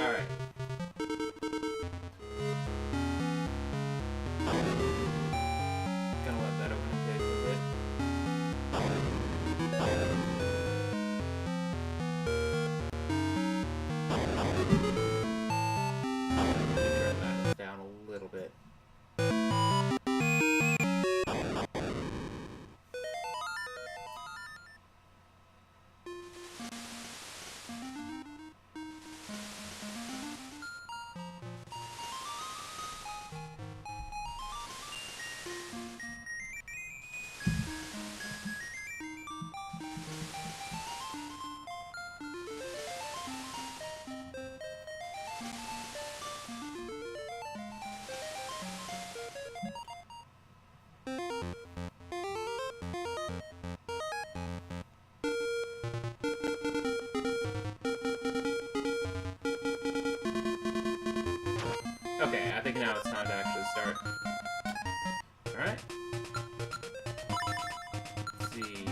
Alright. Gonna let that open and take a bit. Turn that down a little bit. Okay, I think now it's time to actually start. Alright. Let's see.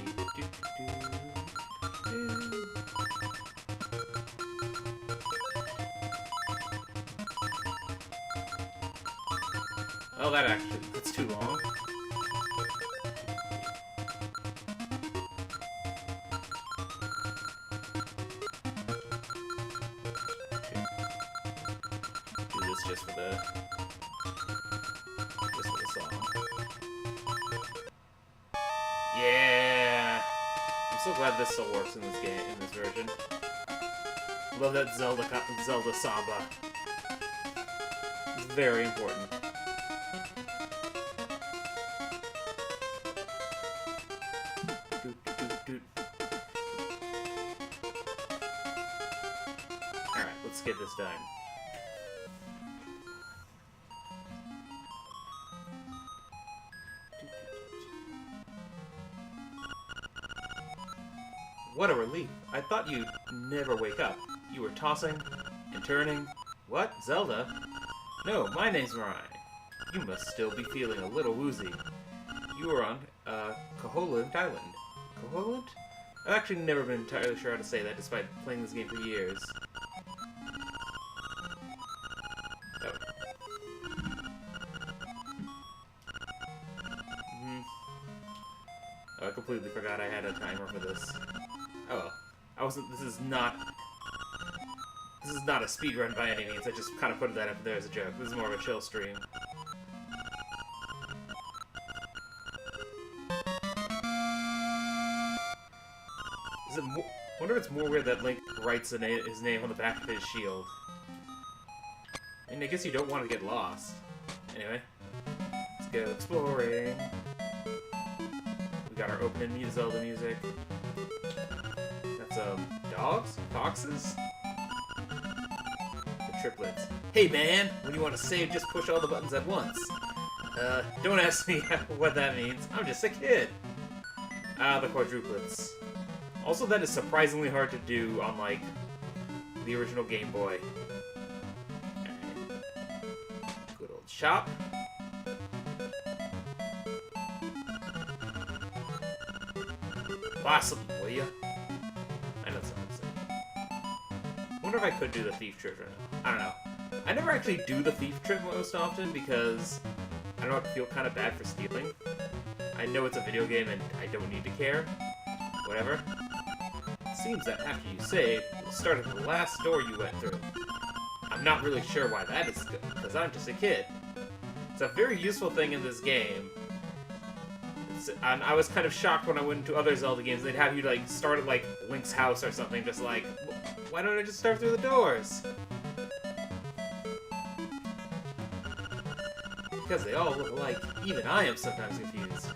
Oh, that's too long. Just for the song. Yeah, I'm so glad this still works in this game, in this version. Love that Zelda samba. It's very important. All right, let's get this done. What a relief. I thought you'd never wake up. You were tossing and turning. What? Zelda? No, my name's Mariah. You must still be feeling a little woozy. You were on, Koholint Island. Koholint? I've actually never been entirely sure how to say that, despite playing this game for years. Oh. Oh, I completely forgot I had a timer for this. Oh well. This is not a speedrun by any means, I just kind of put that up there as a joke. This is more of a chill stream. I wonder if it's more weird that Link writes his name on the back of his shield. I mean, I guess you don't want to get lost. Anyway, let's go exploring. We got our opening Zelda music. Dogs? Foxes? The triplets. Hey man, when you want to save, just push all the buttons at once. Don't ask me what that means. I'm just a kid. The quadruplets. Also, that is surprisingly hard to do on, like, the original Game Boy. Good old shop. Buy something, will ya? I know something. I wonder if I could do the thief trip right now. I don't know. I never actually do the thief trip most often because I don't know, I feel kind of bad for stealing. I know it's a video game and I don't need to care. Whatever. It seems that after you save, you'll start at the last door you went through. I'm not really sure why that is good, because I'm just a kid. It's a very useful thing in this game. And I was kind of shocked when I went into other Zelda games. They'd have you, like, start at, like, Link's house or something, just like, why don't I just start through the doors? Because they all look alike. Even I am sometimes confused.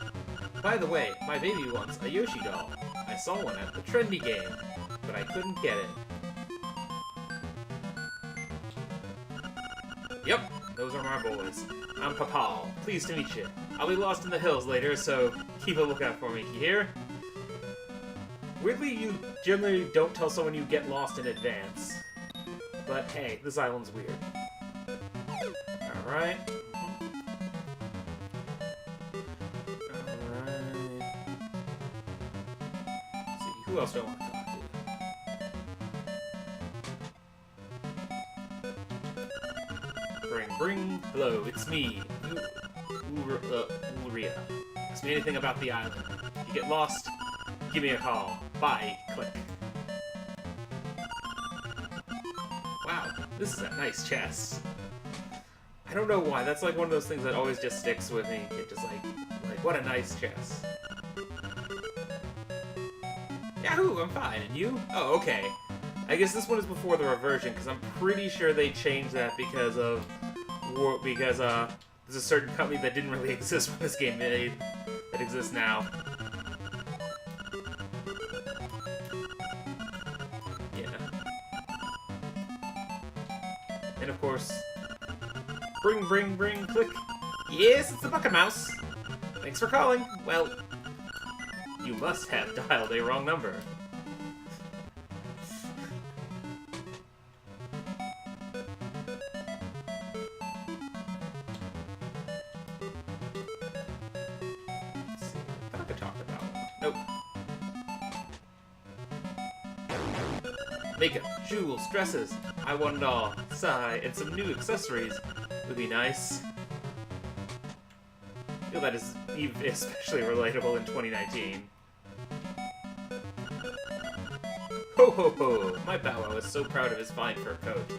By the way, my baby wants a Yoshi doll. I saw one at the trendy game, but I couldn't get it. Yep, those are my boys. I'm Papal. Pleased to meet you. I'll be lost in the hills later, so keep a lookout for me, you hear? Weirdly, you generally don't tell someone you get lost in advance. But hey, this island's weird. Alright. Who else do I want to talk to? Hello, it's me, Ulria. Ask me anything about the island. If you get lost, give me a call. Bye. Click. Wow, this is a nice chest. I don't know why. That's like one of those things that always just sticks with me. It just like what a nice chest. Yahoo! I'm fine. And you? Oh, okay. I guess this one is before the reversion because I'm pretty sure they changed that because there's a certain company that didn't really exist when this game made that exists now. Yeah. And of course, bring, click. Yes, it's the Bucket Mouse. Thanks for calling. Well, you must have dialed a wrong number. Nope. Makeup, jewels, dresses. I want it all. Sigh, and some new accessories would be nice. I feel that is especially relatable in 2019. Ho ho ho! My Bow Wow is so proud of his fine fur coat.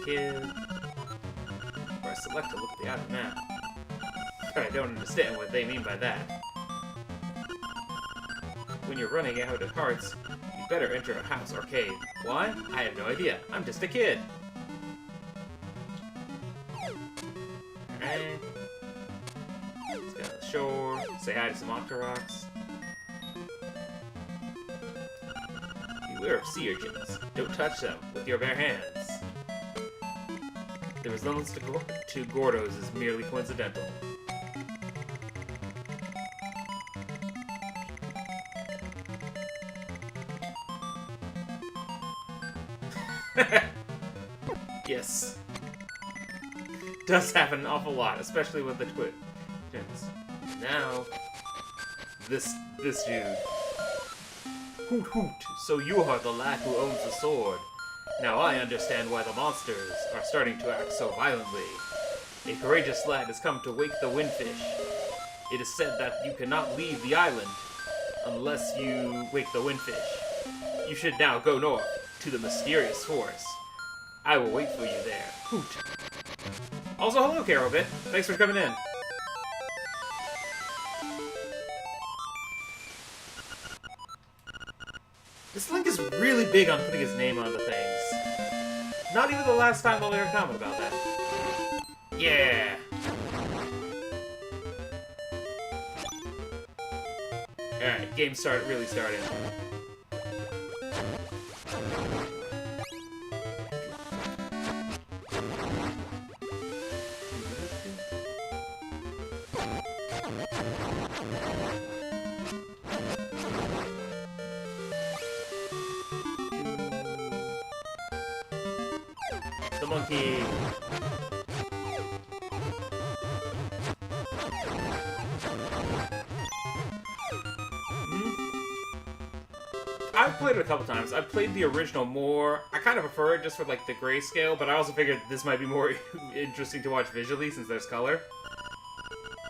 Kid. Or I select to look at the outer map. But I don't understand what they mean by that. When you're running out of hearts, you better enter a house or cave. Why? I have no idea. I'm just a kid. Alright. Let's go to the shore. Say hi to some octoroks. Beware of sea urchins. Don't touch them with your bare hands. The resemblance to Gordo's is merely coincidental. Yes. Does happen an awful lot, especially with the twins. Now, this dude. Hoot hoot, so you are the lad who owns the sword. Now I understand why the monsters are starting to act so violently. A courageous lad has come to wake the windfish. It is said that you cannot leave the island unless you wake the windfish. You should now go north to the mysterious forest. I will wait for you there. Hoot. Also, hello, Carolbit. Thanks for coming in. This Link is really big on putting his name onto things. Not even the last time I'll hear a comment about that. Yeah! Alright, game really started. The monkey. I've played it a couple times. I've played the original more. I kind of prefer it just for like the grayscale, but I also figured this might be more interesting to watch visually since there's color.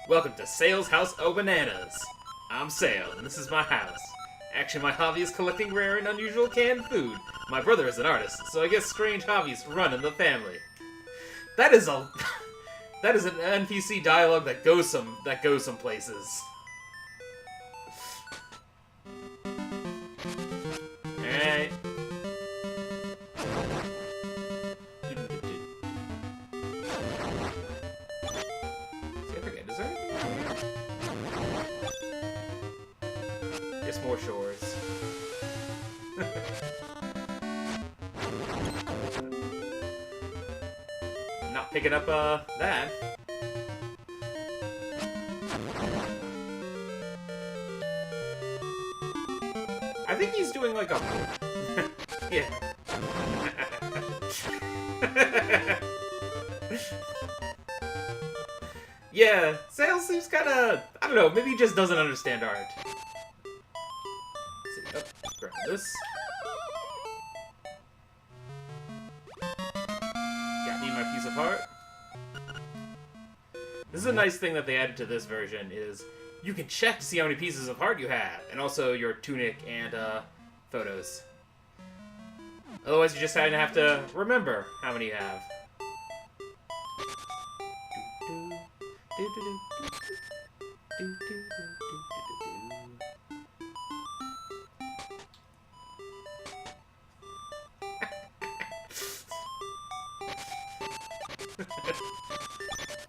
Welcome to Sale's House O' Bananas. I'm Sale, and this is my house. Actually, my hobby is collecting rare and unusual canned food. My brother is an artist, so I guess strange hobbies run in the family. That is an NPC dialogue that goes some places. Alright. See, I forget, is there anything out here? Just more shores. Not picking up, that. I think he's doing like a... yeah. Yeah, Sales seems kinda... I don't don't know, maybe he just doesn't understand art. Let's see, oh, grab this. Got me my piece of heart. This is a nice thing that they added to this version, is you can check to see how many pieces of heart you have, and also your tunic and photos. Otherwise, you just kind of have to remember how many you have.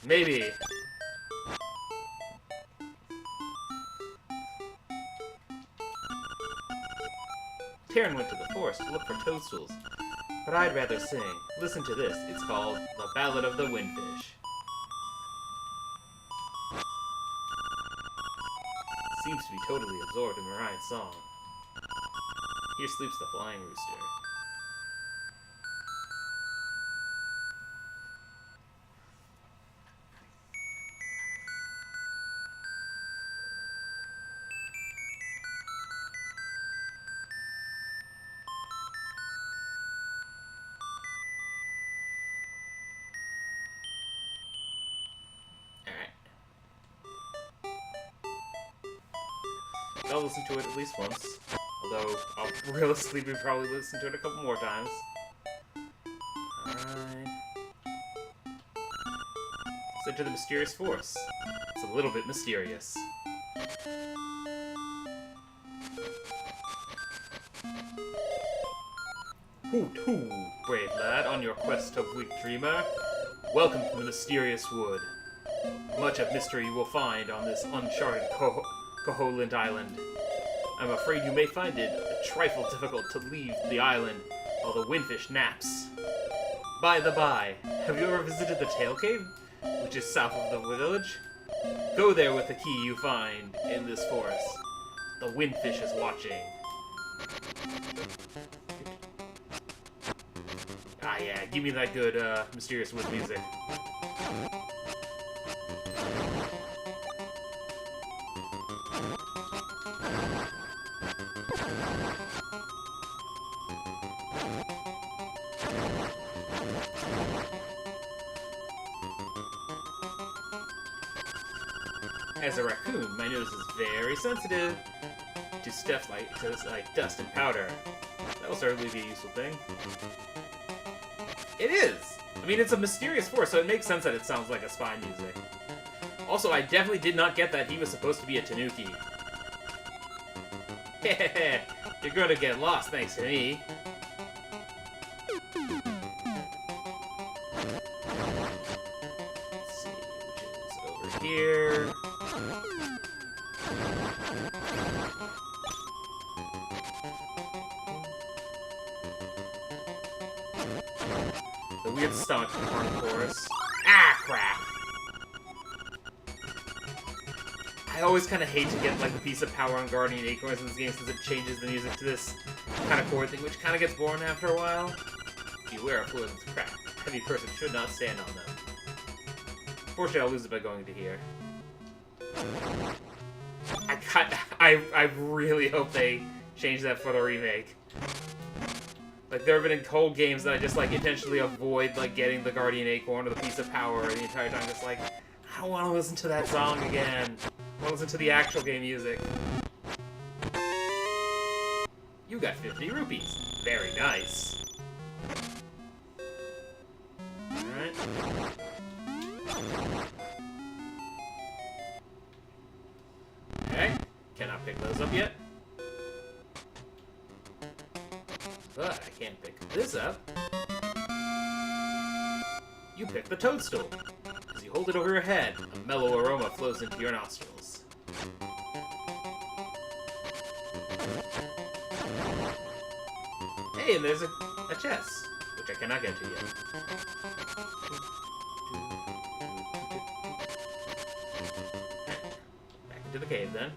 Maybe. Karen went to the forest to look for toadstools, but I'd rather sing. Listen to this. It's called The Ballad of the Windfish. Seems to be totally absorbed in Marion's song. Here sleeps the flying rooster. I'll listen to it at least once. Although, I'll realistically probably listen to it a couple more times. Alright. Let's enter the mysterious forest. It's a little bit mysterious. Hoot hoo, brave lad, on your quest of weak dreamer. Welcome to the mysterious wood. Much of mystery you will find on this uncharted Koholint Island. I'm afraid you may find it a trifle difficult to leave the island while the windfish naps. By the by, have you ever visited the Tail Cave, which is south of the village? Go there with the key you find in this forest. The windfish is watching. Ah yeah, give me that good, mysterious wood music. As a raccoon, my nose is very sensitive to stuff like dust and powder. That will certainly be a useful thing. It is! I mean, it's a mysterious force, so it makes sense that it sounds like a spy music. Also, I definitely did not get that he was supposed to be a tanuki. Hehehe, you're gonna get lost thanks to me. Let's see, which is over here. The weird stomach from the chorus. Ah, crap! I always kind of hate to get like the piece of power on Guardian Acorns in this game since it changes the music to this kind of chord thing, which kind of gets boring after a while. Beware of fluids and crap. A heavy person should not stand on them. Fortunately, I'll lose it by going to here. I really hope they change that for the remake. Like, there have been cold games that I just, like, intentionally avoid, like, getting the Guardian Acorn or the piece of power the entire time. Just like, I don't want to listen to that song again. I want to listen to the actual game music. You got 50 rupees. Very nice. Alright. Okay. Cannot pick those up yet. But I can't pick this up. You pick the toadstool. As you hold it over your head, a mellow aroma flows into your nostrils. Hey, and there's a chest, which I cannot get to yet. Back into the cave, then.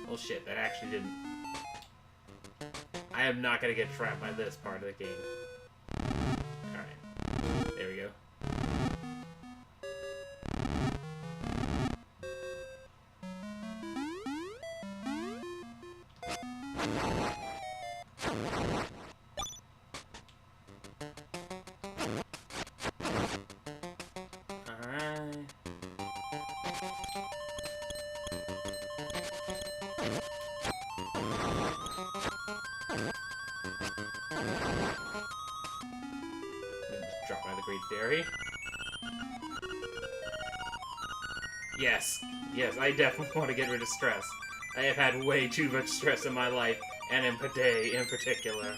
Oh shit, that actually didn't... I I am not gonna get trapped by this part of the game. Alright. There we go. Drop by the Great Fairy. Yes. Yes, I definitely want to get rid of stress. I have had way too much stress in my life, and in today in particular.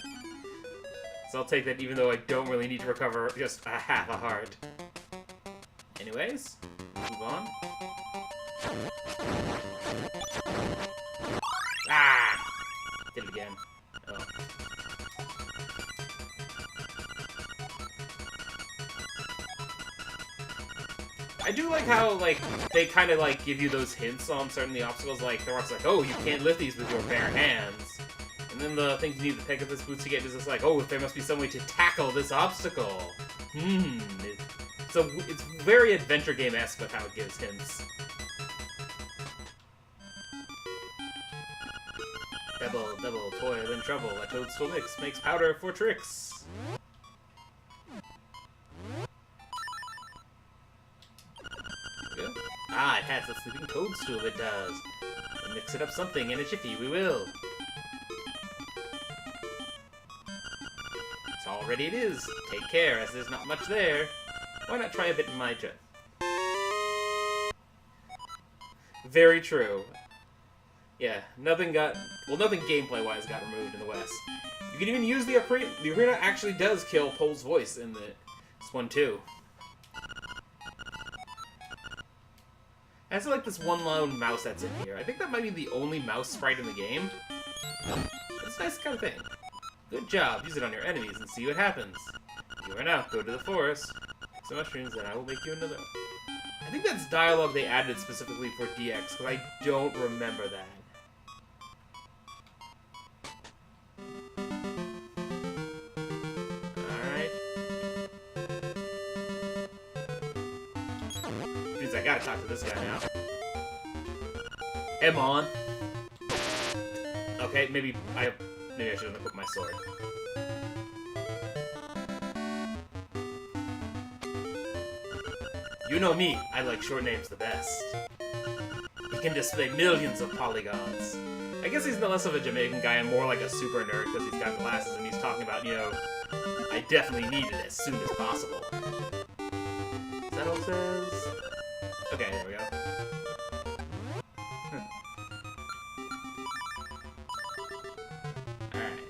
So I'll take that even though I don't really need to recover just a half a heart. Anyways, move on. Ah! Did it again. Oh. I do like how, like, they kind of, like, give you those hints on certain of the obstacles. Like, the rock's like, oh, you can't lift these with your bare hands. And then the things you need to pick up this boots to get is just like, oh, there must be some way to tackle this obstacle. So it's very adventure game-esque with how it gives hints. Double, toil and trouble. A toadstool mix makes powder for tricks. Ah, it has the sleeping toadstool, it does. We'll mix it up something in a jiffy, we will. It's all ready it is. Take care, as there's not much there. Why not try a bit in my jet? Very true. Yeah, nothing gameplay-wise got removed in the West. You can even use the arena. The arena actually does kill Pole's voice in this one, too. I also like this one lone mouse that's in here. I think that might be the only mouse sprite in the game. It's a nice kind of thing. Good job. Use it on your enemies and see what happens. You are out. Go to the forest. Some mushrooms, and I will make you another. I think that's dialogue they added specifically for DX, because I don't remember that. Alright. Means I gotta talk to this guy now. Am on. Okay, maybe I should have equipped my sword. You know me, I like short names the best. He can display millions of polygons. I guess he's no less of a Jamaican guy and more like a super nerd because he's got glasses and he's talking about, you know, I definitely need it as soon as possible. Is that all it says? Okay, there we go. Alright.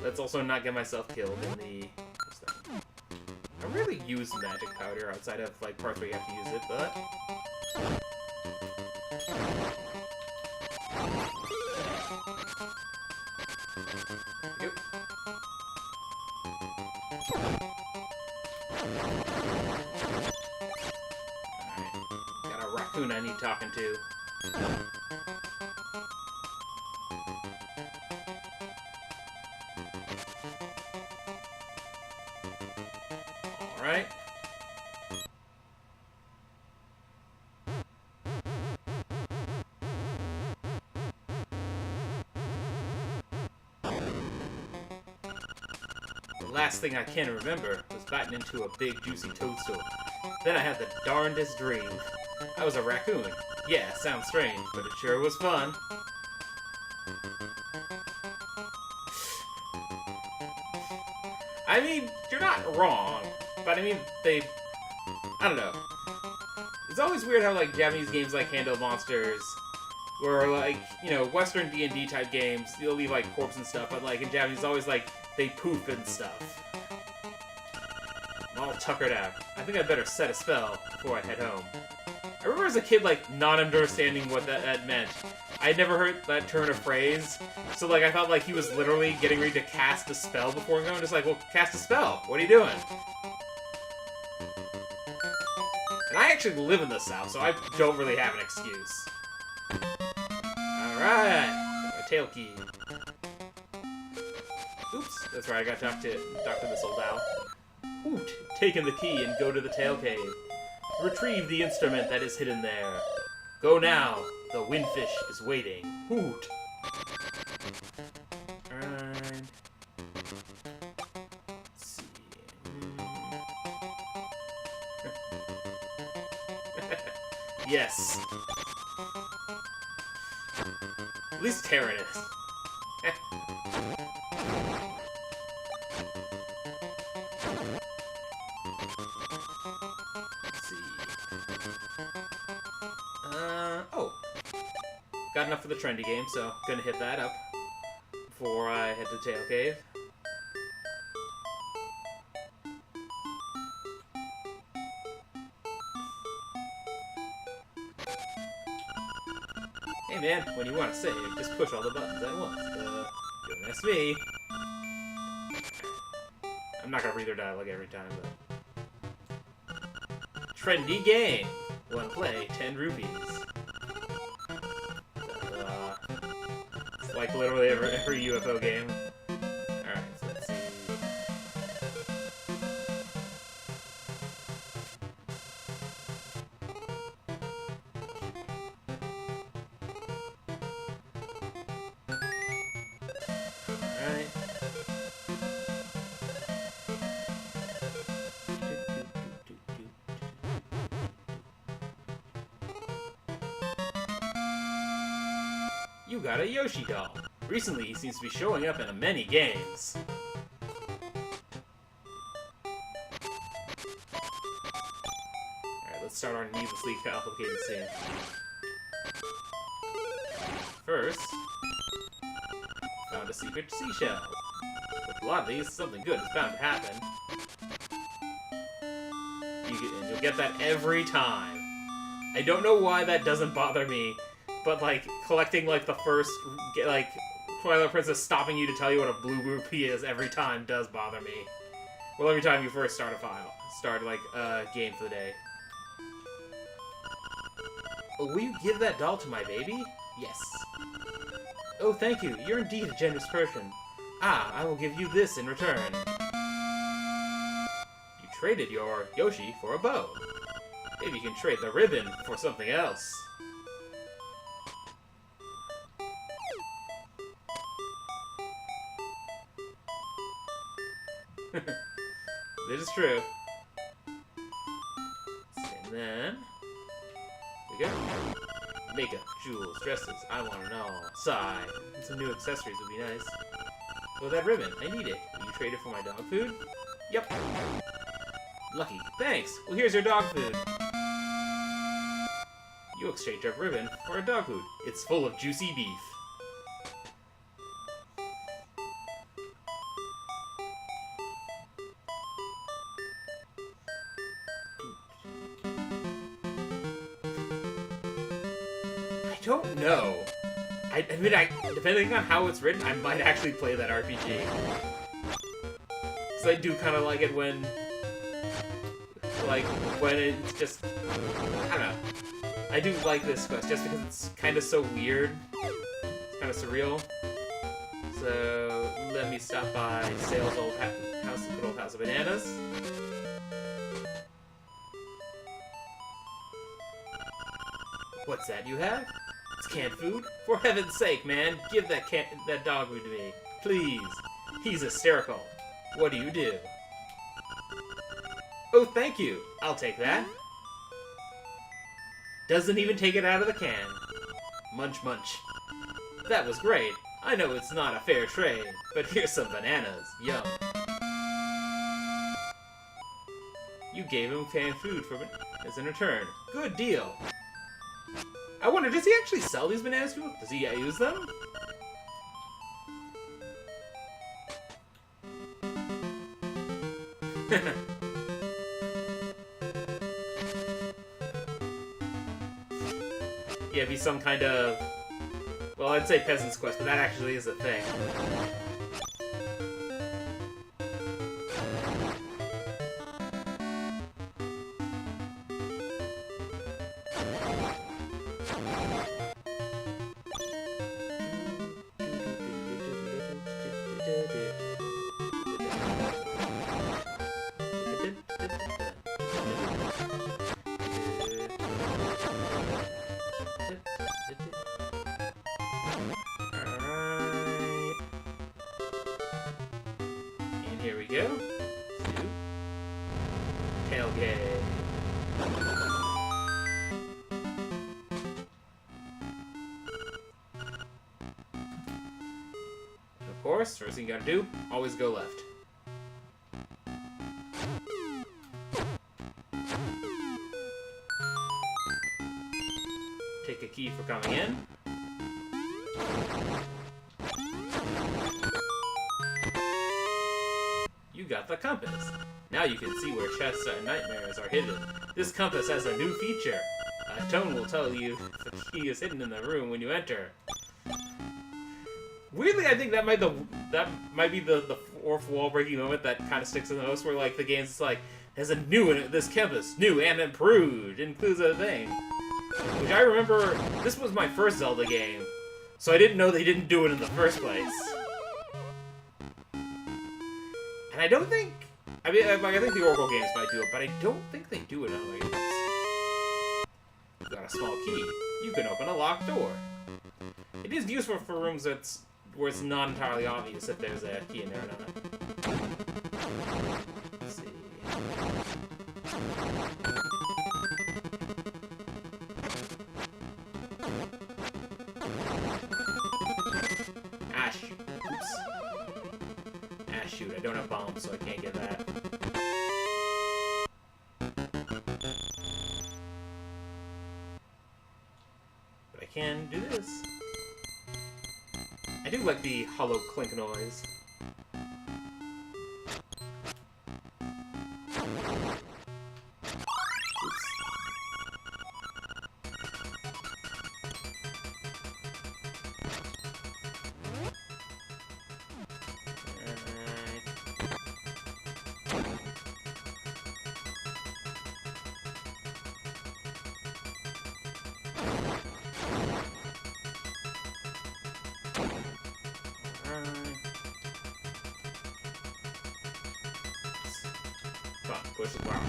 Let's also not get myself killed in the... What's that? I rarely use magic powder outside of, like, parts where you have to use it, but... Yep. Alright. Got a raccoon I need talking to. Alright. The last thing I can remember was biting into a big juicy toadstool. Then I had the darndest dream. I was a raccoon. Yeah, sounds strange, but it sure was fun. I mean, you're not wrong, but I mean, I don't know. It's always weird how, like, Japanese games, like, handle monsters, where, like, you know, Western D&D type games, you'll leave, like, corpse and stuff, but, like, in Japanese, it's always, like, they poof and stuff. I'm all tuckered out. I think I'd better set a spell before I head home. I remember as a kid, like, not understanding what that meant. I'd never heard that turn of phrase, so, like, I thought, like, he was literally getting ready to cast a spell before going. Just like, well, cast a spell. What are you doing? And I actually live in the South, so I don't really have an excuse. Alright. My tail key. Oops, that's right, I got to talk to this old owl. Hoot, taken the key and go to the tail cave. Retrieve the instrument that is hidden there. Go now, the windfish is waiting. Hoot. Alright. Let's see. Yes. At least Terran is. Let's see. Oh. Got enough for the trendy game, so gonna hit that up before I head to Tail Cave. Hey man, when you want to save, just push all the buttons at once. Don't ask me. I'm not gonna read their dialogue every time, but... Trendy game! One play, 10 rupees. It's like literally every UFO game. Alright, so let's see. Alright. You got a Yoshi doll. Recently, he seems to be showing up in many games. Alright, let's start our needlessly complicated scene. First, found a secret seashell. With a lot of these, something good is bound to happen. And you'll get that every time. I don't know why that doesn't bother me, but, like, collecting, like, the first, like, Twilight Princess stopping you to tell you what a blue rupee is every time does bother me. Well, every time you first start a game for the day. Oh, will you give that doll to my baby? Yes. Oh, thank you. You're indeed a generous person. Ah, I will give you this in return. You traded your Yoshi for a bow. Maybe you can trade the ribbon for something else. This is true. And then... we go. Makeup, jewels, dresses, I want it all. Sigh. And some new accessories would be nice. Oh, that ribbon. I need it. Will you trade it for my dog food? Yep. Lucky. Thanks. Well, here's your dog food. You exchanged our ribbon for a dog food. It's full of juicy beef. I don't know. I mean, depending on how it's written, I might actually play that RPG. So I do kind of like it when it's just, I don't know. I do like this quest just because it's kind of so weird. It's kind of surreal. So let me stop by Sale's old house, good old house of bananas. What's that you have? It's canned food? For heaven's sake, man, give that dog food to me. Please. He's hysterical. What do you do? Oh, thank you. I'll take that. Doesn't even take it out of the can. Munch, munch. That was great. I know it's not a fair trade, but here's some bananas. Yum. You gave him canned food as in return. Good deal. I wonder, does he actually sell these bananas to him? Does he use them? Yeah, be some kind of... well, I'd say Peasant's Quest, but that actually is a thing. Here we go. Two. Tailgate. And of course, first thing you gotta do, always go left. Take a key for coming in. You got the compass. Now you can see where chests and nightmares are hidden. This compass has a new feature. A tone will tell you if the key is hidden in the room when you enter. Weirdly, I think that might be the fourth wall breaking moment that kind of sticks in the most, where like the game's like, there's a this compass, new and improved, includes a thing. Which I remember, this was my first Zelda game, so I didn't know they didn't do it in the first place. And I don't think, I think the Oracle games might do it, but I don't think they do it on other games. You've got a small key. You can open a locked door. It is useful for rooms where it's not entirely obvious if there's a key in there or not. Let's see. Oops. Shoot, I don't have bombs, so I can't get that. But I can do this. I do like the hollow clink noise. Push it. Wow.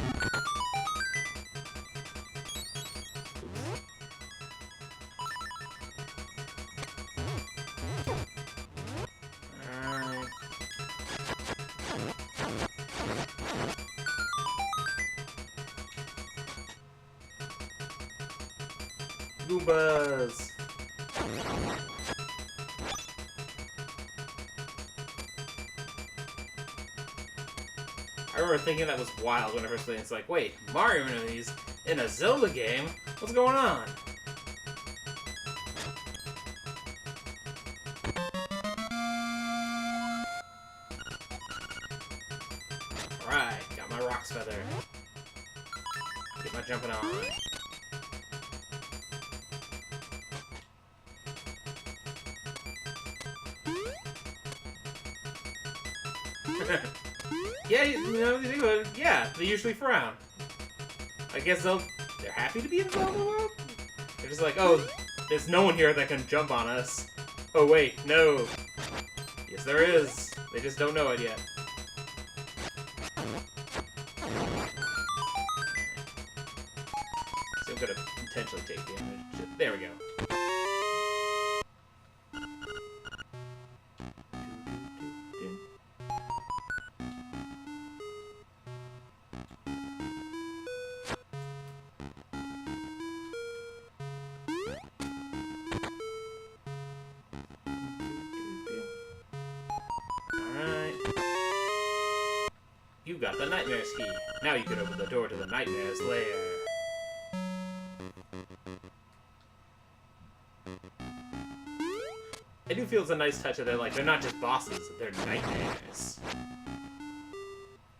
Goombas. I remember thinking that was wild when I first played. It's like, wait, Mario enemies in a Zelda game? What's going on? Alright, got my Rock's Feather. Get my jumping on. Yeah, you know, yeah, they usually frown. I guess they're happy to be in the Zelda world? They're just like, oh, there's no one here that can jump on us. Oh wait, no. Yes there is. They just don't know it yet. So I'm gonna intentionally take damage. There we go. You got the Nightmare's key. Now you can open the door to the Nightmare's lair. I do feel it's a nice touch that they're not just bosses, they're nightmares.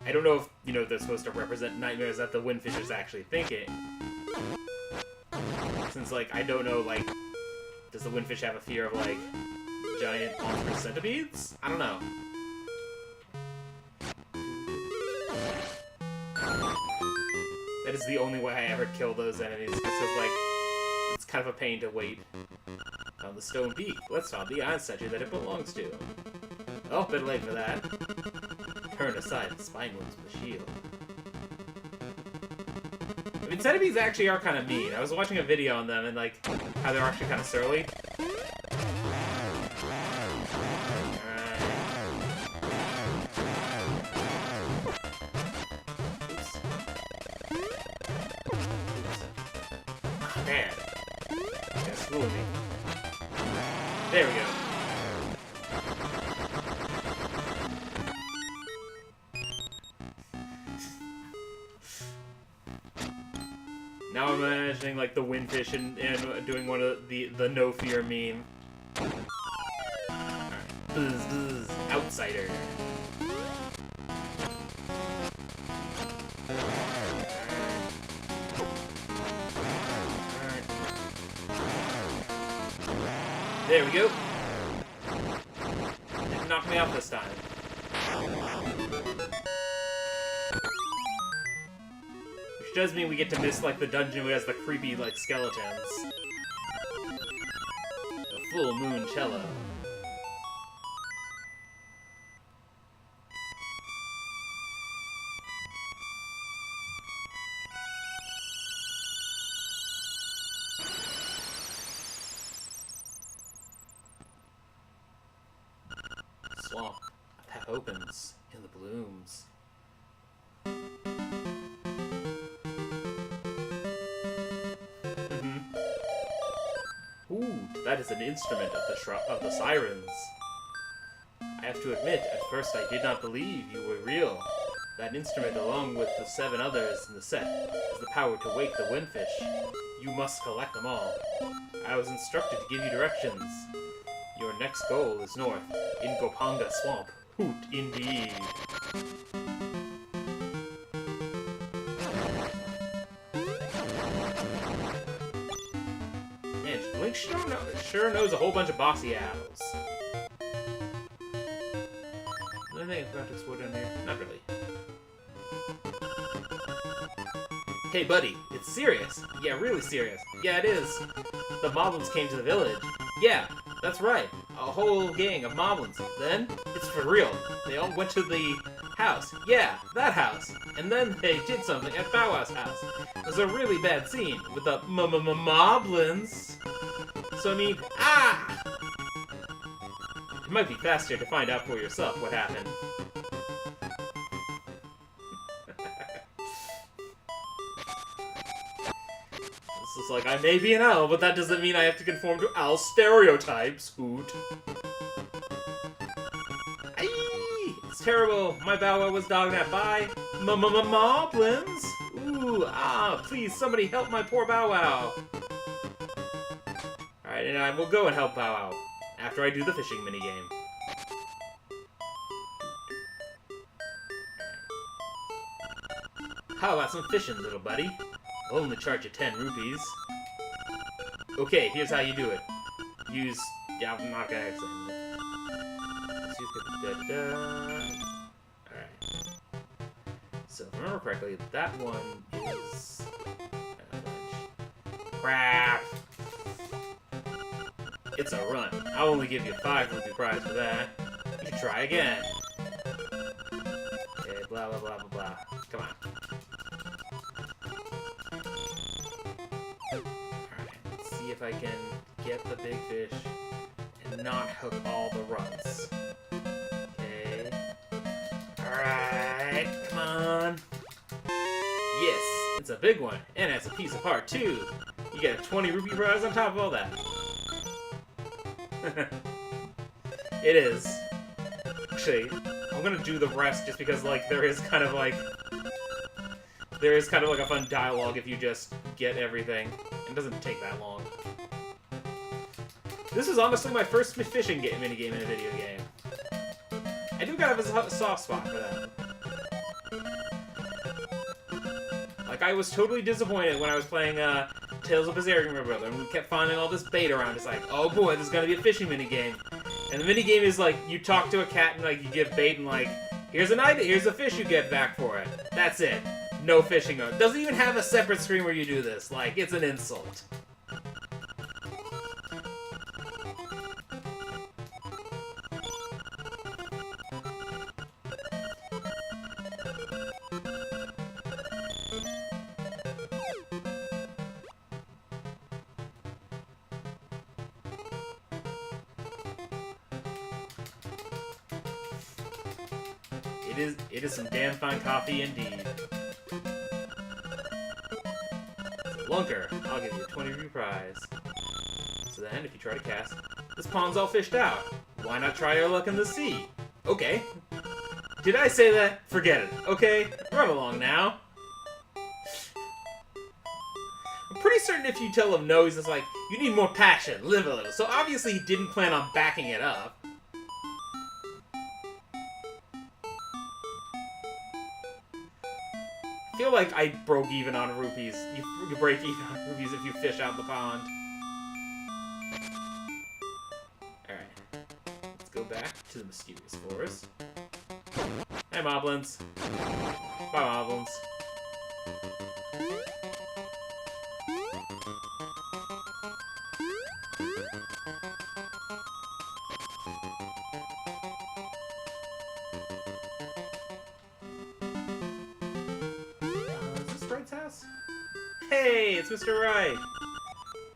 I don't know if, they're supposed to represent nightmares that the Windfish is actually thinking. Since, I don't know, does the Windfish have a fear of, giant monstrous centipedes? I don't know. That is the only way I ever kill those enemies, because, it's kind of a pain to wait. On the stone peak, let's find the iron statue that it belongs to. Oh, bit late for that. Turn aside the spine wounds with the shield. I mean, centipedes actually are kind of mean. I was watching a video on them and, how they're actually kind of surly. bad. Yeah, screw with me. There we go. Now I'm imagining like the windfish and doing one of the no fear meme. Alright. Buzz, buzz. Outsider. Alright. There we go. Didn't knock me off this time. Which does mean we get to miss, like, the dungeon which has the creepy, like, skeletons. The full moon cello. Swamp. A path opens in the blooms. Ooh, that is an instrument of the sirens. I have to admit, at first I did not believe you were real. That instrument, along with the 7 others in the set, has the power to wake the windfish. You must collect them all. I was instructed to give you directions. Your next goal is north, in Gopanga Swamp. Hoot, indeed. Man, Link sure knows a whole bunch of bossy owls. Anything I forgot to explore down here? Not really. Hey buddy, it's serious. Yeah, really serious. Yeah, it is. The moblins came to the village. Yeah, that's right. A whole gang of moblins. Then, it's for real. They all went to the house. Yeah, that house. And then they did something at Bow Wow's house. It was a really bad scene with the moblins. So I mean, It might be faster to find out for yourself what happened. This is like, I may be an owl, but that doesn't mean I have to conform to owl stereotypes, Hoot. Aye, it's terrible. My Bow Wow was dogged at by moblins. Ooh, please, somebody help my poor Bow Wow. Alright, and I will go and help Bow Wow after I do the fishing minigame. How about some fishing, little buddy? I'll only charge you 10 rupees. Okay, here's how you do it. Use... Yeah, I'm not gonna explain it. Alright. So, if I remember correctly, that one is... Crap! It's a run. I'll only give you 5 rupee prize for that. You can try again. Okay, blah, blah, blah, blah, blah. Come on. If I can get the big fish and not hook all the runs. Okay. Alright, come on. Yes, it's a big one, and it's a piece of heart too. You get a 20 rupee prize on top of all that. It is. Actually, I'm gonna do the rest just because, like, there is kind of like a fun dialogue if you just get everything. It doesn't take that long. This is honestly my first fishing minigame in a video game. I do kind of have a soft spot for that. Like, I was totally disappointed when I was playing Tales of Berseria with my brother, and we kept finding all this bait around. It's like, oh boy, there's gonna be a fishing minigame. And the minigame is like, you talk to a cat and like you give bait and like, here's an item, here's a fish you get back for it. That's it. No fishing. It doesn't even have a separate screen where you do this. Like, it's an insult. It is some damn fine coffee indeed. Blunker, I'll give you a 20 rupee prize. So then, if you try to cast, this pond's all fished out. Why not try your luck in the sea? Okay. Did I say that? Forget it. Okay, run along now. I'm pretty certain if you tell him no, he's just like, you need more passion, live a little. So obviously he didn't plan on backing it up. I feel like I broke even on rupees. You break even on rupees if you fish out the pond. Alright. Let's go back to the mysterious forest. Hey, Moblins. Bye, Moblins. Is this Wright's house? Hey, it's Mr. Wright.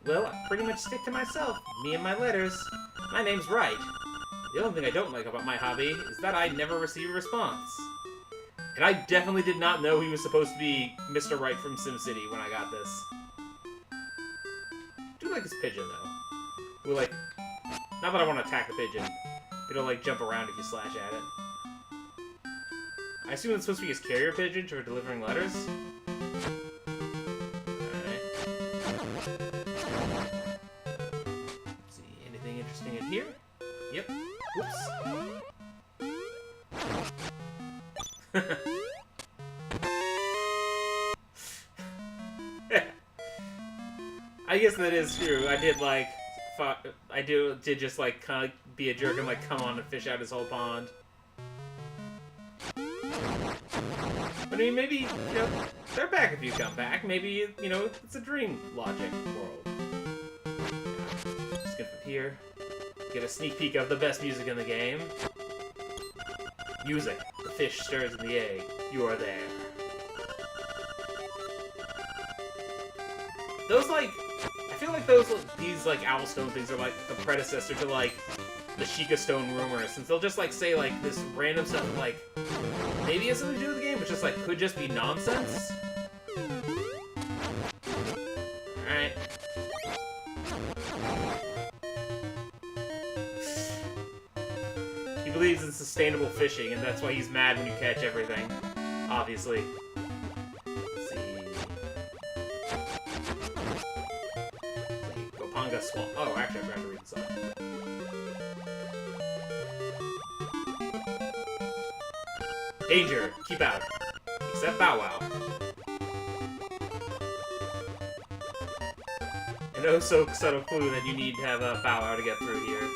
Well, I pretty much stick to myself. Me and my letters. My name's Wright. The only thing I don't like about my hobby is that I never receive a response. And I definitely did not know he was supposed to be Mr. Wright from SimCity when I got this. I do like this pigeon, though. Who, like, not that I want to attack the pigeon, but it'll, like, jump around if you slash at it. I assume it's supposed to be his carrier pigeon for delivering letters. Alright. See, anything interesting in here? Yep. Whoops. I guess that is true. I did like, did just like kind of be a jerk and like come on and fish out his whole pond. But I mean, maybe, you know, they're back if you come back. Maybe, you know, it's a dream logic world. Just get up here. Get a sneak peek of the best music in the game. Music. The fish stirs in the egg. You are there. Those, like, I feel like these, like, Owlstone things are, like, the predecessor to, like, the Sheikah Stone rumors, since they'll just, like, say, like, this random stuff that, like, maybe has something to do with the game, but just, like, could just be nonsense. Alright. He believes in sustainable fishing, and that's why he's mad when you catch everything. Obviously. Let's see. Gopanga Swamp. Oh, actually, I forgot to read this off. Danger! Keep out. Except Bow Wow. An oh so subtle clue that you need to have a Bow Wow to get through here.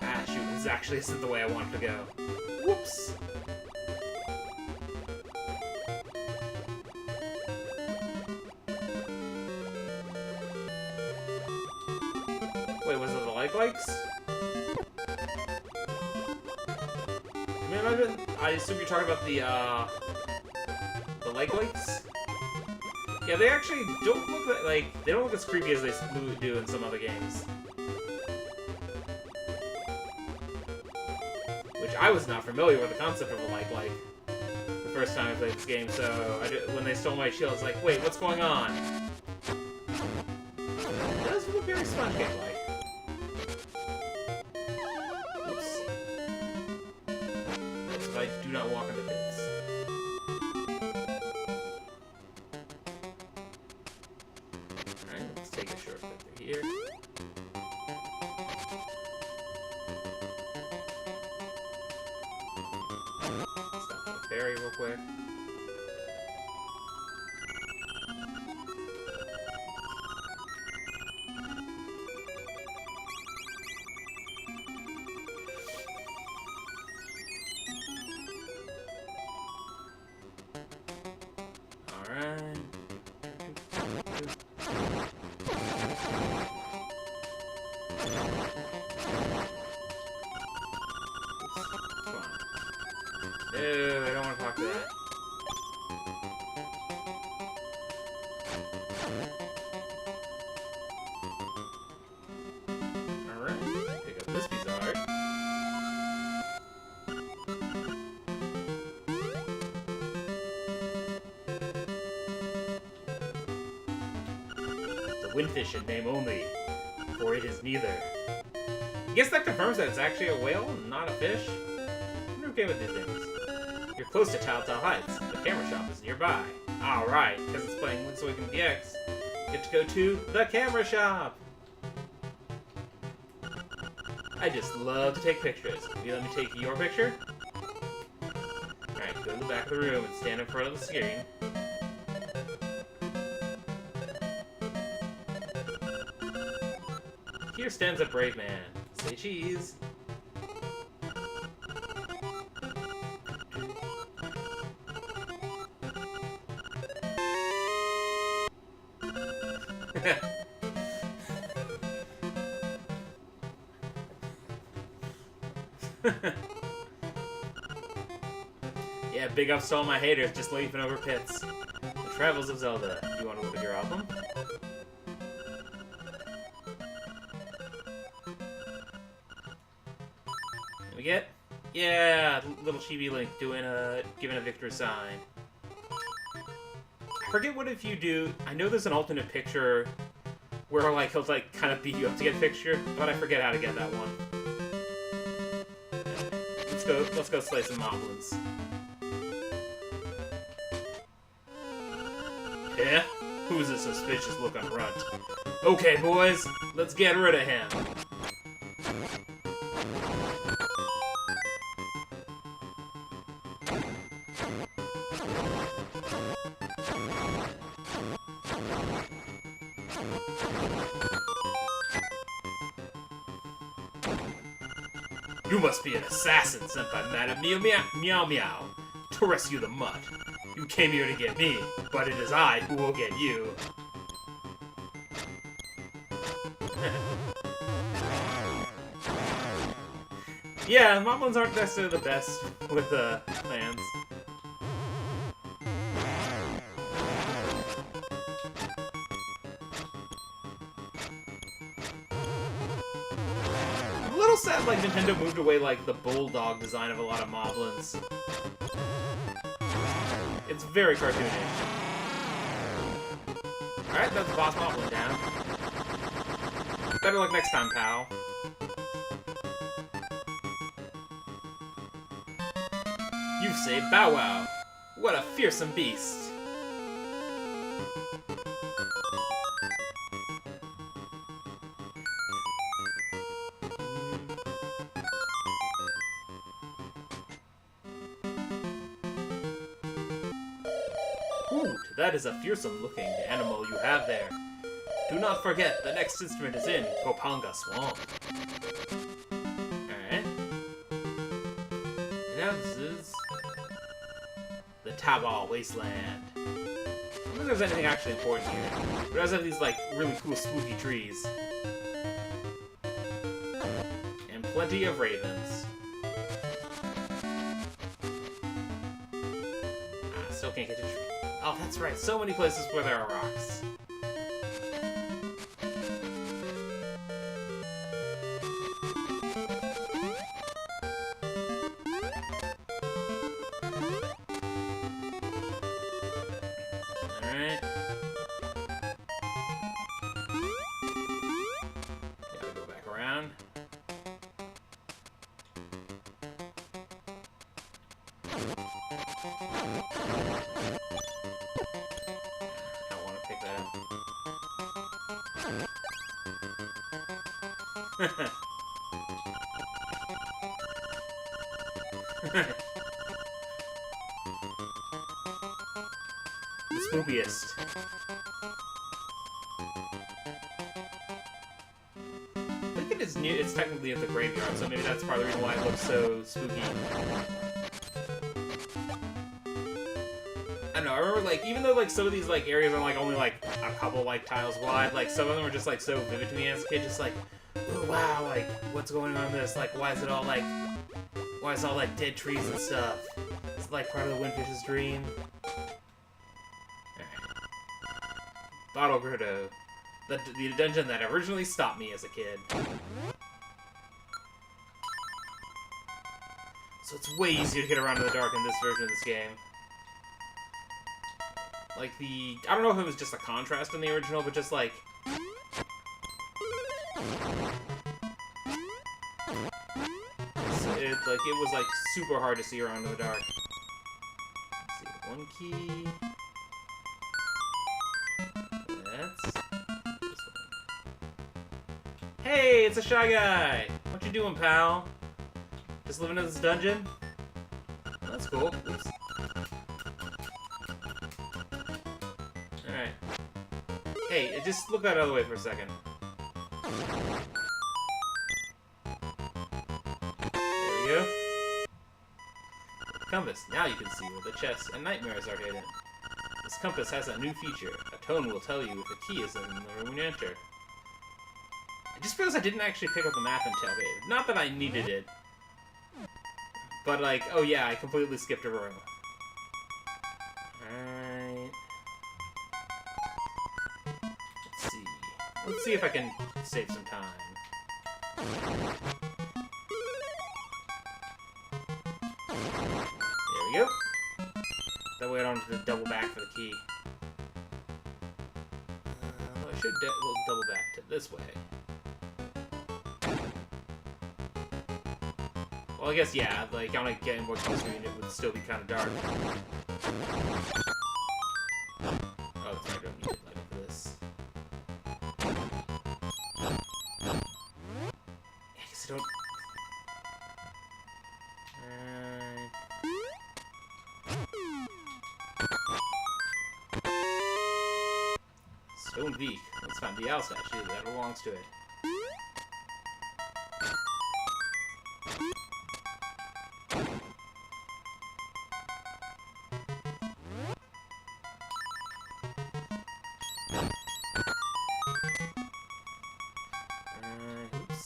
Ah, shoot, this actually isn't the way I wanted to go. Whoops! Wait, was it the likes? I assume you're talking about the likes? Yeah, they actually don't look like they don't look as creepy as they do in some other games. Which I was not familiar with the concept of a like the first time I played this game, so when they stole my shield, I was like, wait, what's going on? It does look very sponge game-like. I do not walk in the pits. Alright, let's take a shortcut through here. Stop at the ferry real quick. Ew, I don't want to talk to that. windfish in name only, for it is neither. I guess that confirms that it's actually a whale, not a fish. I'm okay with these things. You're close to Telltale Heights. The camera shop is nearby. Alright, because it's playing Link's Awakening DX. Get to go to the camera shop! I just love to take pictures. Will you let me take your picture? Alright, go to the back of the room and stand in front of the screen. Here stands a brave man. Say cheese. Yeah, big ups to all my haters just leaping over pits. The Travels of Zelda. You want to look at your album? We get? Yeah, little chibi Link doing giving a victory sign. I forget what if you do. I know there's an alternate picture where like he'll like kind of beat you up to get a picture, but I forget how to get that one. Let's go slay some moblins. Yeah? Who's a suspicious looking runt? Okay, boys, let's get rid of him. You must be an assassin sent by Madame Meow Meow to rescue the mutt. You came here to get me, but it is I who will get you. Yeah, moblins aren't necessarily the best with plans. Sad, like, Nintendo moved away, like, the bulldog design of a lot of moblins. It's very cartoonish. Alright, that's boss moblin down. Better luck next time, pal. You've saved Bow Wow. What a fearsome beast. That is a fearsome-looking animal you have there. Do not forget, the next instrument is in Gopanga Swamp. Alright. Now this is the Tabal Wasteland. I don't think there's anything actually important here. But it does have these, like, really cool spooky trees. And plenty of ravens. Still can't get to tree. Oh, that's right. So many places where there are rocks. Alright. Gotta go back around. The spookiest. I think it is new. It's technically at the graveyard, so maybe that's part of the reason why it looks so spooky. I don't know. I remember, like, even though like some of these like areas are like only like a couple like tiles wide, like some of them are just like so vivid to me as a kid. Just like, oh, wow, like what's going on in this? Like, why is it all like dead trees and stuff? It's like part of the Windfish's dream. Bottle Grotto. The dungeon that originally stopped me as a kid. So it's way easier to get around in the dark in this version of this game. Like I don't know if it was just a contrast in the original, but just like, it was like super hard to see around in the dark. Let's see, one key. That's this one. Hey, it's a Shy Guy! What you doing, pal? Just living in this dungeon? Oh, that's cool. Oops. Alright. Hey, just look that other way for a second. There we go. Compass. Now you can see where the chests and nightmares are hidden. This compass has a new feature. A tone will tell you if a key is in the room when you enter. It just feels I didn't actually pick up the map in Tailgate. Not that I needed it. But like, oh yeah, I completely skipped a room. Alright. Let's see if I can save some time. There we go. That way I don't have to double back for the key. Well, I should double back to this way. Well, I guess, yeah, like, on a Game Boy screen, it would still be kind of dark. Oh, that's right, I don't need it like this. I guess I don't... Stone Beak. Let's find the owl statue that belongs to it. Oops.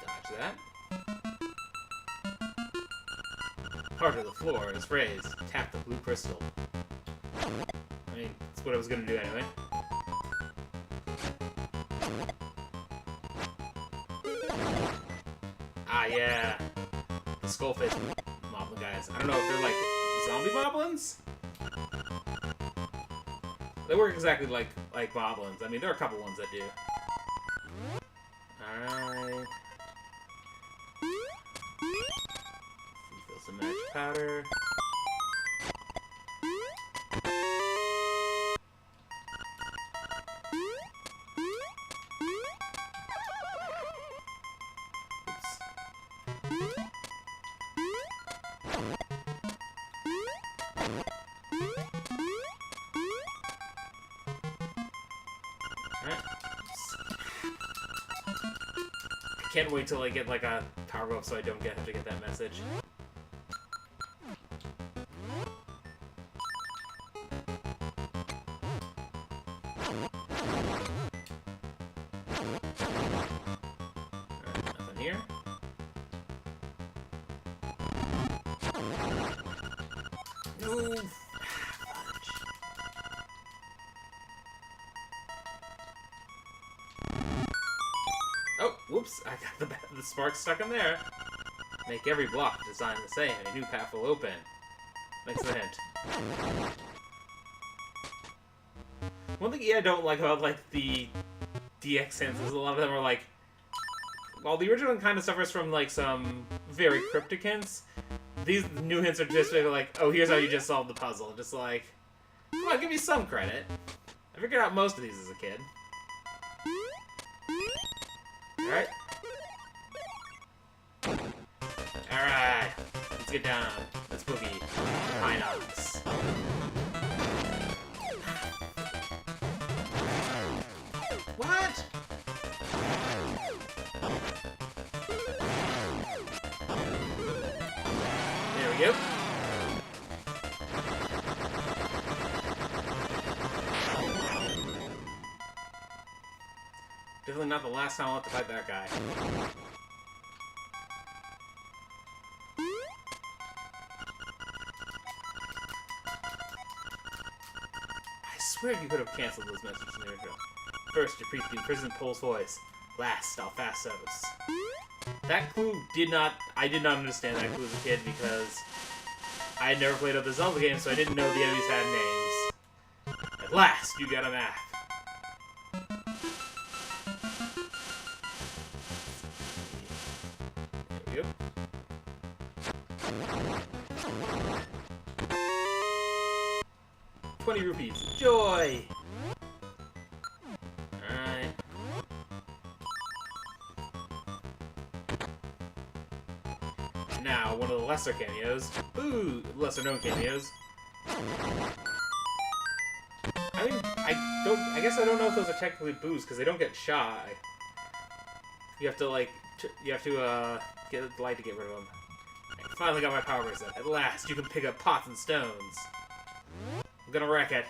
Dodge that. Part of the floor is raised. Tap the blue crystal. I mean, that's what I was gonna do anyway. Ah, yeah. The skull-faced moblin guys. I don't know if they're like zombie moblins? They work exactly like moblins. I mean, there are a couple ones that do. Alright. Refill some magic powder. Can't wait till I get like a power up so I don't have to get that message. Alright, nothing here. No! Oh, whoops, I got the spark stuck in there. Make every block designed the same, and a new path will open. Thanks for the hint. One thing I don't like about, like, the DX hints is a lot of them are, like... While the original one kind of suffers from, like, some very cryptic hints, these new hints are just like, oh, here's how you just solved the puzzle. Just like, come on, give me some credit. I figured out most of these as a kid. Alright. Alright. Let's get down. Let's boogie. Pinox. What? There we go. Definitely not the last time I'll have to fight that guy. I swear you could have canceled those messages in the intro. First, defeat the imprisoned Pole's voice. Last, Alphastos. That clue I did not understand that clue as a kid because I had never played other Zelda games, so I didn't know the enemies had names. At last, you got a map. There we go. $20 rupees. Joy! Alright. Now, one of the lesser cameos. Ooh, lesser known cameos. I mean, I guess I don't know if those are technically boos, because they don't get shy. You have to, like, get a light to get rid of them. I finally got my power bracelet. At last, you can pick up pots and stones. I'm gonna wreck it.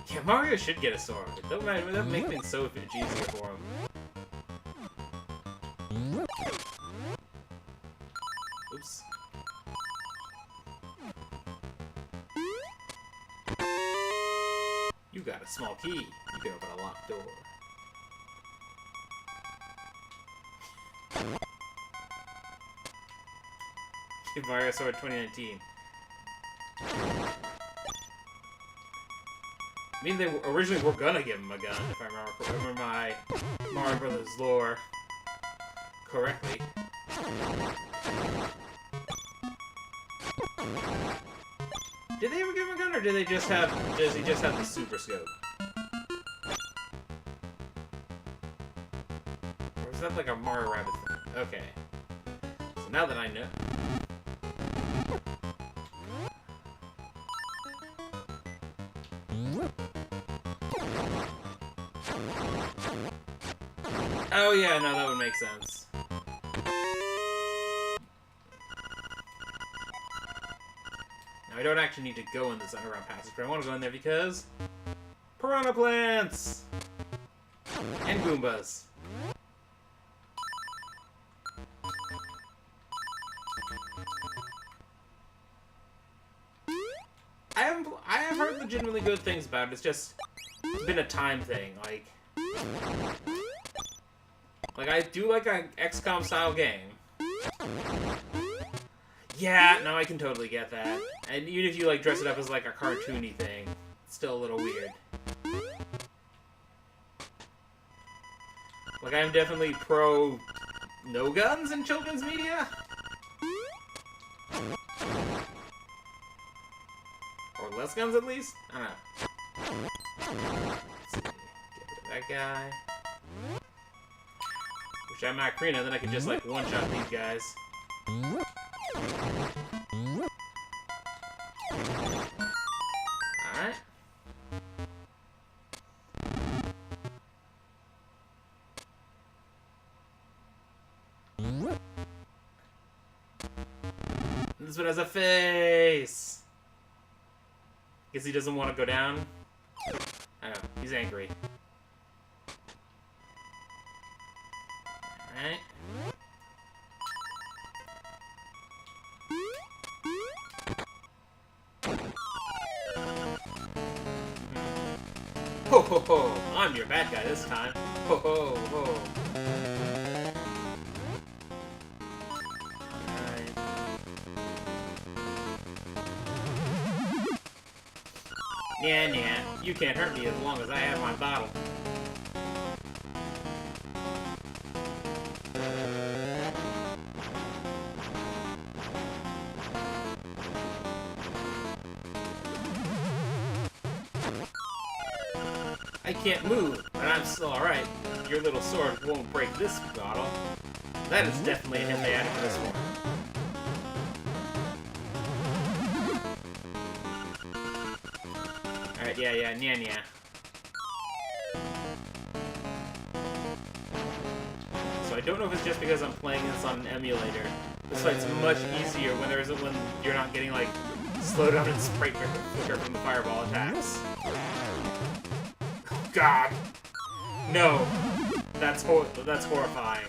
Yeah, Mario should get a sword. That would make things so much easier for him. Oops. You got a small key. You can open a locked door. Give Mario Sword 2019. I mean, they originally were gonna give him a gun, if I remember my Mario Brothers lore correctly. Did they ever give him a gun, or does he just have the Super Scope? Or is that like a Mario Rabbit thing? Okay. So now that I know... Oh yeah, no, that would make sense. Now I don't actually need to go in this underground passage, but I want to go in there because... Piranha plants! And Goombas. I have heard legitimately good things about it, it's been a time thing, like... Like, I do like an XCOM style game. Yeah, no, I can totally get that. And even if you, like, dress it up as, like, a cartoony thing, it's still a little weird. Like, I'm definitely pro no guns in children's media. Or less guns, at least? I don't know. Let's see. Get rid of that guy. Which I'm Macrina, then I can just, like, one-shot these guys. Alright. This one has a face! Guess he doesn't want to go down? I know, he's angry. Alright. Ho ho ho! I'm your bad guy this time. Ho ho ho! Alright. Yeah, you can't hurt me as long as I have my bottle. I can't move, but I'm still alright. Your little sword won't break this bottle. That is definitely a hint they added for this one. Alright, yeah, nya. So I don't know if it's just because I'm playing this on an emulator. This fight's much easier when you're not getting, like, slowed down and sprite quicker from the fireball attacks. God! No! That's horrifying.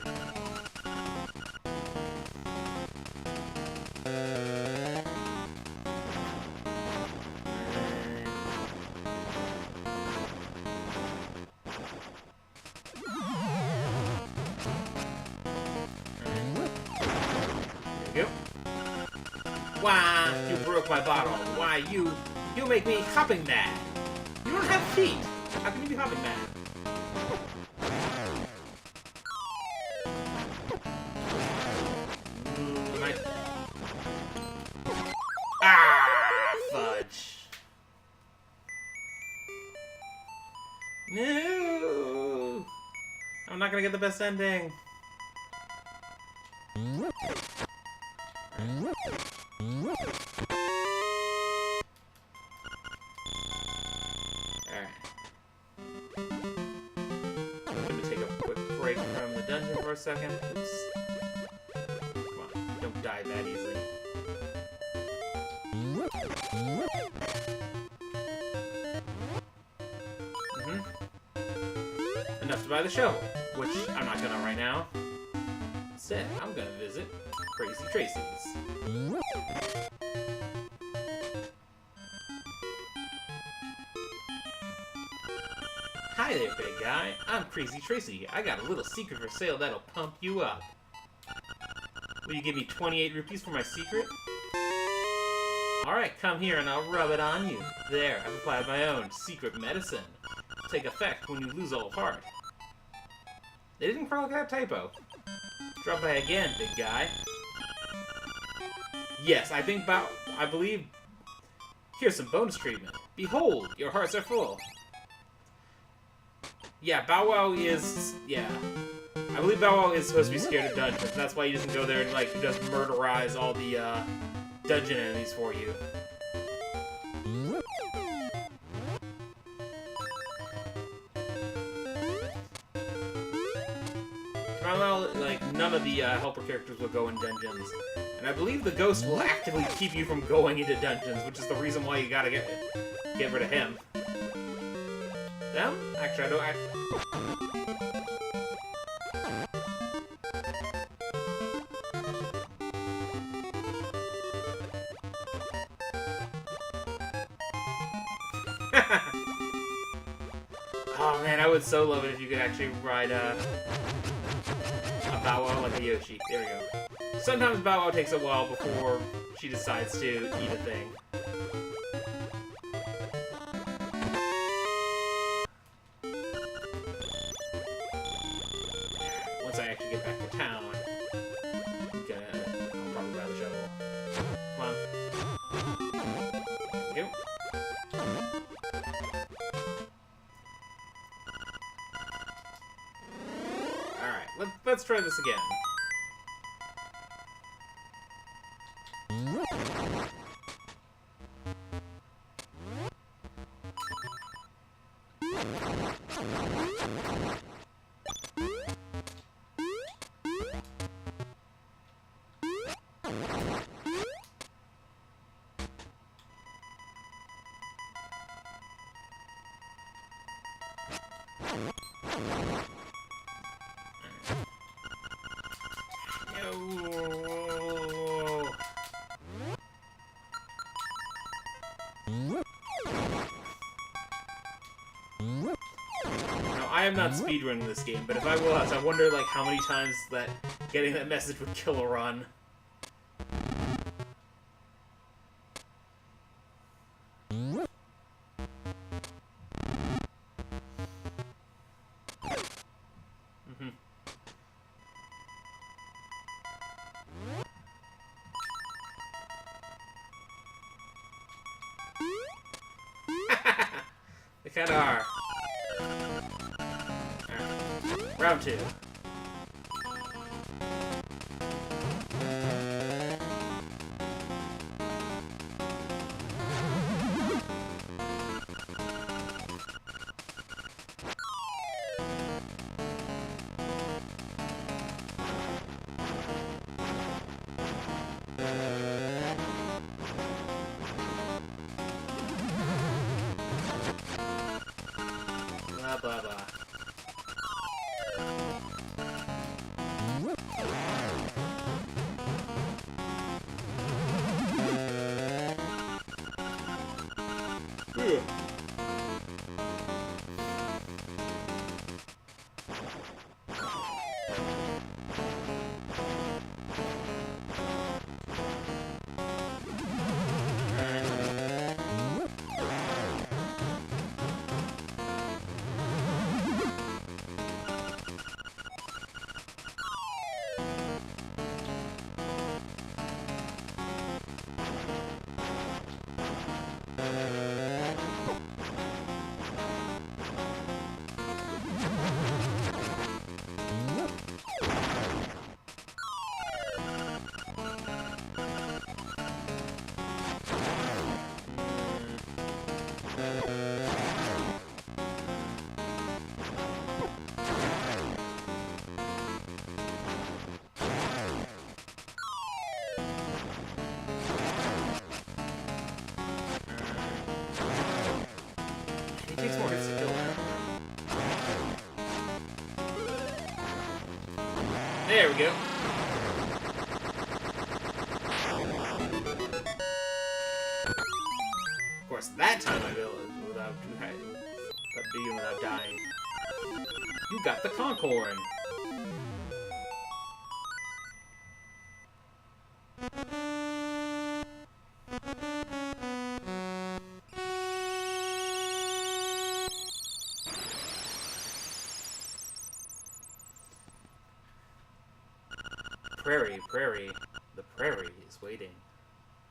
Why, you broke my bottle. Why, you make me hopping mad. You don't have feet. How can you be hopping mad? Ah, fudge. No. I'm not gonna get the best ending. From the dungeon for a second. Oops. Come on, don't die that easily. Enough to buy the shovel, which I'm not gonna right now. Instead, I'm gonna visit Crazy Tracy's. Hi there, big guy. I'm Crazy Tracy. I got a little secret for sale that'll pump you up. Will you give me 28 rupees for my secret? Alright, come here and I'll rub it on you. There, I've applied my own secret medicine. Take effect when you lose all heart. They didn't correct that typo. Drop by again, big guy. Yes, I believe... Here's some bonus treatment. Behold, your hearts are full. Yeah, Bow Wow is... Yeah. I believe Bow Wow is supposed to be scared of dungeons. That's why he doesn't go there and, like, just murderize all the, dungeon enemies for you. Bow Wow, like, none of the, helper characters will go in dungeons. And I believe the ghost will actively keep you from going into dungeons, which is the reason why you gotta get rid of him. Them? Actually, I don't... Oh man, I would so love it if you could actually ride a Bow Wow like a Yoshi. There we go. Sometimes Bow Wow takes a while before she decides to eat a thing. Once I actually get back to town, I'll probably buy the shovel. Come on. There we go. Alright, let's try this again. I am not speedrunning this game, but if I was, I wonder like how many times that getting that message would kill a run. They kinda are. Alright. Round 2. Blah blah blah. He takes more hits to kill him. There we go. Of course, that time I built it without beating without dying. You got the conch horn. Prairie, prairie. The prairie is waiting.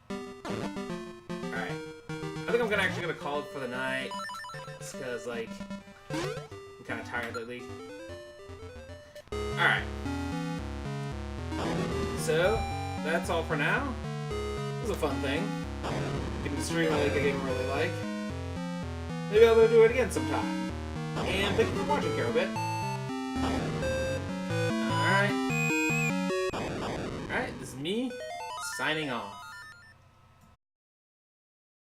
Alright. I think I'm actually gonna call it for the night. Just because, like, I'm kind of tired lately. Alright. So, that's all for now. It was a fun thing. Getting to stream like a game I really like. Maybe I'll do it again sometime. And thank you for watching, Carobit. Alright. Alright, this is me, signing off.